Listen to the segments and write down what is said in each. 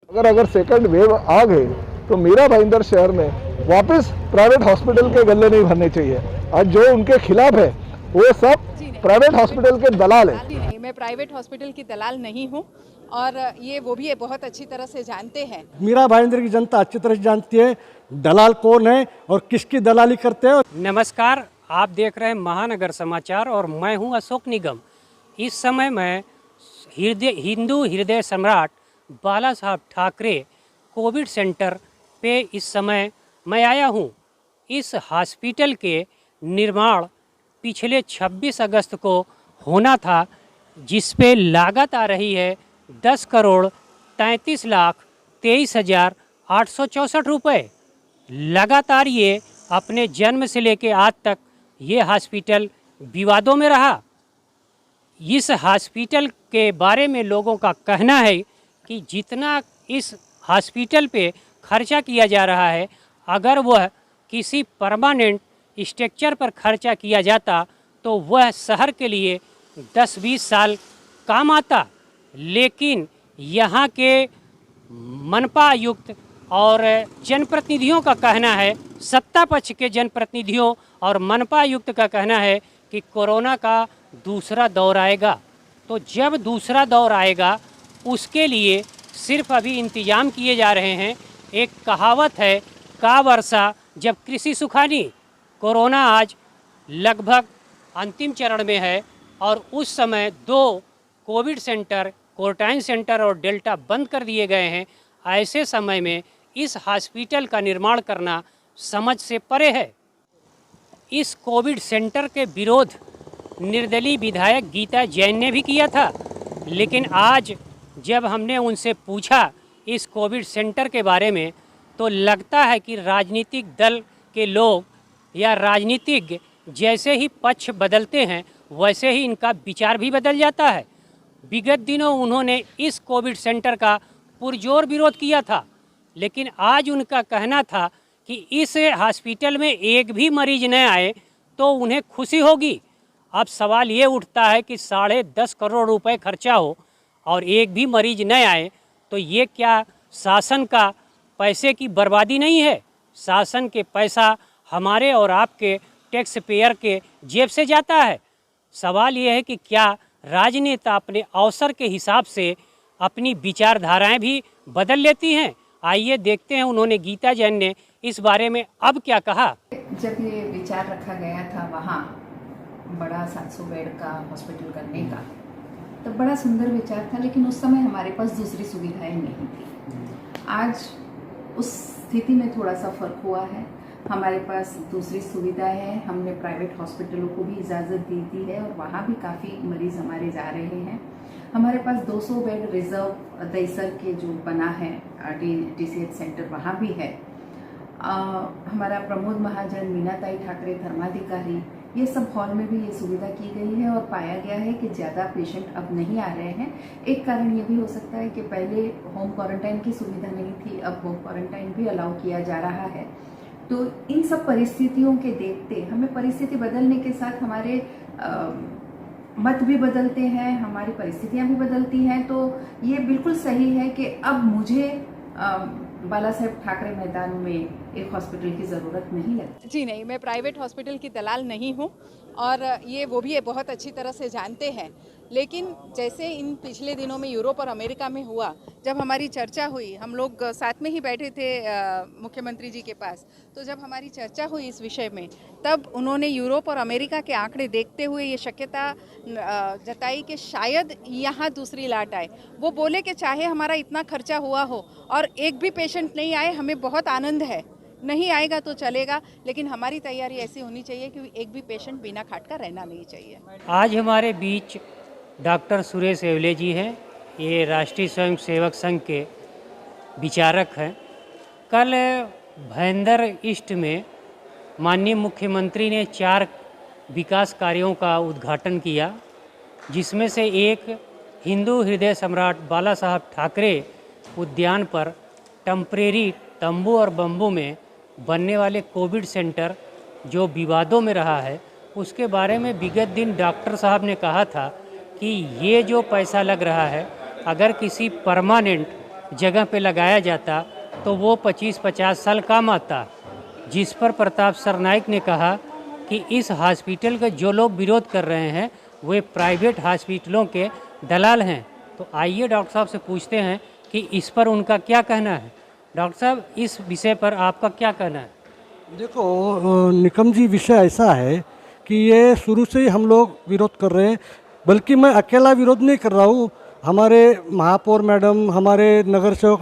अगर second wave आ गई तो मीरा भाईंदर शहर में वापस प्राइवेट हॉस्पिटल के गले नहीं भरने चाहिए। आज जो उनके खिलाफ है वो सब प्राइवेट हॉस्पिटल के दलाल है। नहीं, मैं प्राइवेट हॉस्पिटल की दलाल नहीं हूँ और ये वो भी बहुत अच्छी तरह से जानते हैं। मीरा भाईंदर की जनता अच्छी तरह से जानती है दलाल कौन है और किसकी दलाली करते हैं। नमस्कार, आप देख रहे हैं महानगर समाचार और मैं हूं अशोक निगम। इस समय मैं हिंदू हृदय सम्राट बाला साहब ठाकरे कोविड सेंटर पे इस समय मैं आया हूं। इस हॉस्पिटल के निर्माण पिछले 26 अगस्त को होना था, जिस पे लागत आ रही है 10,33,23,864 रुपये। लगातार ये अपने जन्म से लेकर आज तक ये हॉस्पिटल विवादों में रहा। इस हॉस्पिटल के बारे में लोगों का कहना है कि जितना इस हॉस्पिटल पे खर्चा किया जा रहा है, अगर वह किसी परमानेंट स्ट्रक्चर पर खर्चा किया जाता तो वह शहर के लिए 10-20 साल काम आता। लेकिन यहाँ के मनपा आयुक्त और जनप्रतिनिधियों का कहना है, सत्ता पक्ष के जनप्रतिनिधियों और मनपा आयुक्त का कहना है कि कोरोना का दूसरा दौर आएगा। तो जब दूसरा दौर आएगा उसके लिए सिर्फ अभी इंतजाम किए जा रहे हैं। एक कहावत है, का वर्षा जब कृषि सुखानी। कोरोना आज लगभग अंतिम चरण में है और उस समय 2 कोविड सेंटर, क्वारंटाइन सेंटर और डेल्टा बंद कर दिए गए हैं। ऐसे समय में इस हॉस्पिटल का निर्माण करना समझ से परे है। इस कोविड सेंटर के विरोध निर्दलीय विधायक गीता जैन ने भी किया था, लेकिन आज जब हमने उनसे पूछा इस कोविड सेंटर के बारे में तो लगता है कि राजनीतिक दल के लोग या राजनीतिज्ञ जैसे ही पक्ष बदलते हैं वैसे ही इनका विचार भी बदल जाता है। विगत दिनों उन्होंने इस कोविड सेंटर का पुरजोर विरोध किया था, लेकिन आज उनका कहना था कि इस हॉस्पिटल में एक भी मरीज न आए तो उन्हें खुशी होगी। अब सवाल ये उठता है कि 10.5 करोड़ रुपए खर्चा हो और एक भी मरीज न आए तो ये क्या शासन का पैसे की बर्बादी नहीं है? शासन के पैसा हमारे और आपके टैक्स पेयर के जेब से जाता है। सवाल ये है कि क्या राजनेता अपने अवसर के हिसाब से अपनी विचारधाराएं भी बदल लेती हैं? आइए देखते हैं उन्होंने, गीता जैन ने इस बारे में अब क्या कहा। जब ये विचार रखा गया था वहाँ बड़ा 700 बेड का हॉस्पिटल करने का, तो बड़ा सुंदर विचार था, लेकिन उस समय हमारे पास दूसरी सुविधाएं नहीं थी। आज उस स्थिति में थोड़ा सा फर्क हुआ है। हमारे पास दूसरी सुविधा है। हमने प्राइवेट हॉस्पिटलों को भी इजाज़त दी थी है और वहाँ भी काफ़ी मरीज हमारे जा रहे हैं। हमारे पास 200 बेड रिजर्व दहीसर के जो बना है DCH सेंटर, वहाँ भी है। हमारा प्रमोद महाजन, मीनाताई ठाकरे धर्माधिकारी, ये सब हॉल में भी ये सुविधा की गई है और पाया गया है कि ज़्यादा पेशेंट अब नहीं आ रहे हैं। एक कारण ये भी हो सकता है कि पहले होम क्वारंटाइन की सुविधा नहीं थी, अब होम क्वारंटाइन भी अलाउ किया जा रहा है। तो इन सब परिस्थितियों के देखते हमें परिस्थिति बदलने के साथ हमारे मत भी बदलते हैं, हमारी परिस्थितियां भी बदलती हैं। तो ये बिल्कुल सही है कि अब मुझे बाला साहेब ठाकरे मैदान में एक हॉस्पिटल की ज़रूरत नहीं लगती। जी नहीं, मैं प्राइवेट हॉस्पिटल की दलाल नहीं हूँ और ये वो भी बहुत अच्छी तरह से जानते हैं। लेकिन जैसे इन पिछले दिनों में यूरोप और अमेरिका में हुआ, जब हमारी चर्चा हुई, हम लोग साथ में ही बैठे थे मुख्यमंत्री जी के पास, तो जब हमारी चर्चा हुई इस विषय में, तब उन्होंने यूरोप और अमेरिका के आंकड़े देखते हुए ये शक्यता जताई कि शायद यहाँ दूसरी लाट आए। वो बोले कि चाहे हमारा इतना खर्चा हुआ हो और एक भी पेशेंट नहीं आए, हमें बहुत आनंद है। नहीं आएगा तो चलेगा, लेकिन हमारी तैयारी ऐसी होनी चाहिए कि एक भी पेशेंट बिना खाट का रहना नहीं चाहिए। आज हमारे बीच डॉक्टर सुरेश एवले जी हैं। ये राष्ट्रीय स्वयंसेवक संघ के विचारक हैं। कल भयंदर ईस्ट में माननीय मुख्यमंत्री ने 4 विकास कार्यों का उद्घाटन किया, जिसमें से एक हिंदू हृदय सम्राट बाला साहब ठाकरे उद्यान पर टेम्परेरी तंबू और बम्बू में बनने वाले कोविड सेंटर जो विवादों में रहा है, उसके बारे में विगत दिन डॉक्टर साहब ने कहा था कि ये जो पैसा लग रहा है, अगर किसी परमानेंट जगह पे लगाया जाता तो वो 25-50 साल काम आता। जिस पर प्रताप सरनाइक ने कहा कि इस हॉस्पिटल का जो लोग विरोध कर रहे हैं वे प्राइवेट हॉस्पिटलों के दलाल हैं। तो आइए डॉक्टर साहब से पूछते हैं कि इस पर उनका क्या कहना है। डॉक्टर साहब, इस विषय पर आपका क्या कहना है? देखो निकम जी, विषय ऐसा है कि ये शुरू से ही हम लोग विरोध कर रहे हैं, बल्कि मैं अकेला विरोध नहीं कर रहा हूँ। हमारे महापौर मैडम, हमारे नगर सेवक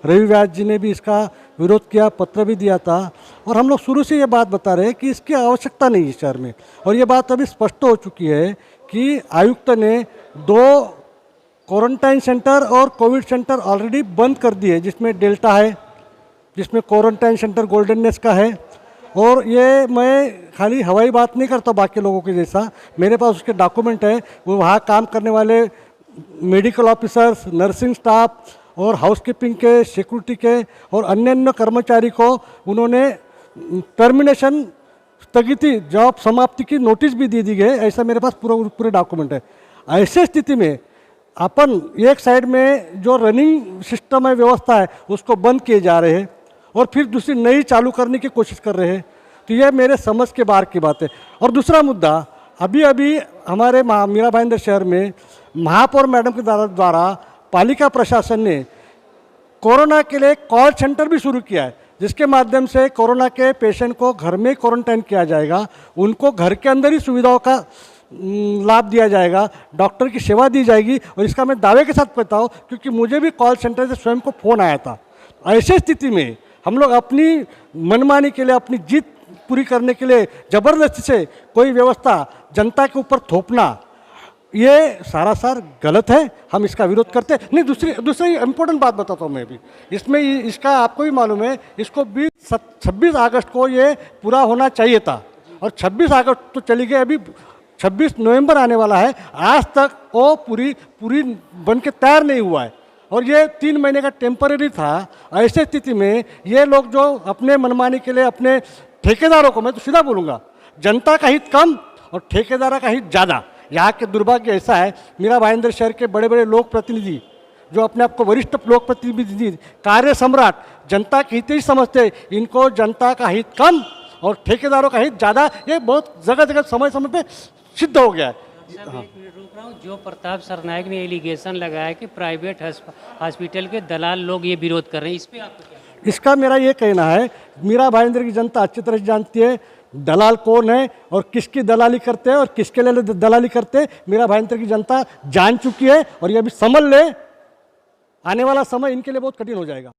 रवि व्यास जी ने भी इसका विरोध किया, पत्र भी दिया था। और हम लोग शुरू से ये बात बता रहे हैं कि इसकी आवश्यकता नहीं है शहर में। और ये बात अभी स्पष्ट हो चुकी है कि आयुक्त ने 2 क्वारंटाइन सेंटर और कोविड सेंटर ऑलरेडी बंद कर दिए, जिसमें डेल्टा है, जिसमें क्वारंटाइन सेंटर गोल्डन नेस्ट का है। और ये मैं खाली हवाई बात नहीं करता बाकी लोगों के जैसा, मेरे पास उसके डॉक्यूमेंट है। वो वहाँ काम करने वाले मेडिकल ऑफिसर्स, नर्सिंग स्टाफ और हाउसकीपिंग के, सिक्योरिटी के और अन्य कर्मचारी को उन्होंने टर्मिनेशन, स्थगिति, जॉब समाप्ति की नोटिस भी दी गई। ऐसा मेरे पास पूरे डॉक्यूमेंट है। ऐसे स्थिति में अपन एक साइड में जो रनिंग सिस्टम है, व्यवस्था है, उसको बंद किए जा रहे हैं और फिर दूसरी नई चालू करने की कोशिश कर रहे हैं। तो ये मेरे समझ के बाहर की बात है। और दूसरा मुद्दा, अभी हमारे मीरा भाईंदर शहर में महापौर मैडम के द्वारा पालिका प्रशासन ने कोरोना के लिए कॉल सेंटर भी शुरू किया है, जिसके माध्यम से कोरोना के पेशेंट को घर में क्वारंटाइन किया जाएगा, उनको घर के अंदर ही सुविधाओं का लाभ दिया जाएगा, डॉक्टर की सेवा दी जाएगी। और इसका मैं दावे के साथ कहता हूँ, क्योंकि मुझे भी कॉल सेंटर से स्वयं को फ़ोन आया था। ऐसी स्थिति में हम लोग अपनी मनमानी के लिए, अपनी जीत पूरी करने के लिए ज़बरदस्ती से कोई व्यवस्था जनता के ऊपर थोपना, ये सारासार गलत है। हम इसका विरोध करते हैं। नहीं, दूसरी इम्पोर्टेंट बात बताता हूँ मैं भी इसमें। इसका आपको भी मालूम है, इसको 26 अगस्त को ये पूरा होना चाहिए था और 26 अगस्त तो चली गई, अभी 26 नवंबर आने वाला है। आज तक वो पूरी बन के तैयार नहीं हुआ है और ये 3 महीने का टेम्पररी था। ऐसे स्थिति में ये लोग जो अपने मनमानी के लिए अपने ठेकेदारों को, मैं तो सीधा बोलूँगा, जनता का हित कम और ठेकेदारों का हित ज़्यादा। यहाँ के दुर्भाग्य ऐसा है, मीरा भाईंदर शहर के बड़े बड़े लोक प्रतिनिधि जो अपने आप को वरिष्ठ लोक प्रतिनिधि, कार्य सम्राट, जनता के हित ही समझते, इनको जनता का हित कम और ठेकेदारों का हित ज़्यादा, ये बहुत जगह जगह समय समय पे सिद्ध हो गया है। साहब, एक मिनट रुक रहा हूँ। जो प्रताप सरनाइक ने एलिगेशन लगाया कि प्राइवेट हॉस्पिटल के दलाल लोग ये विरोध कर रहे हैं, इस पे आपको क्या? इसका मेरा ये कहना है, मीरा भाईंदर की जनता अच्छी तरह से जानती है दलाल कौन है और किसकी दलाली करते हैं और किसके लिए दलाली करते हैं। मीरा भाईंदर की जनता जान चुकी है और ये अभी समझ ले, आने वाला समय इनके लिए बहुत कठिन हो जाएगा।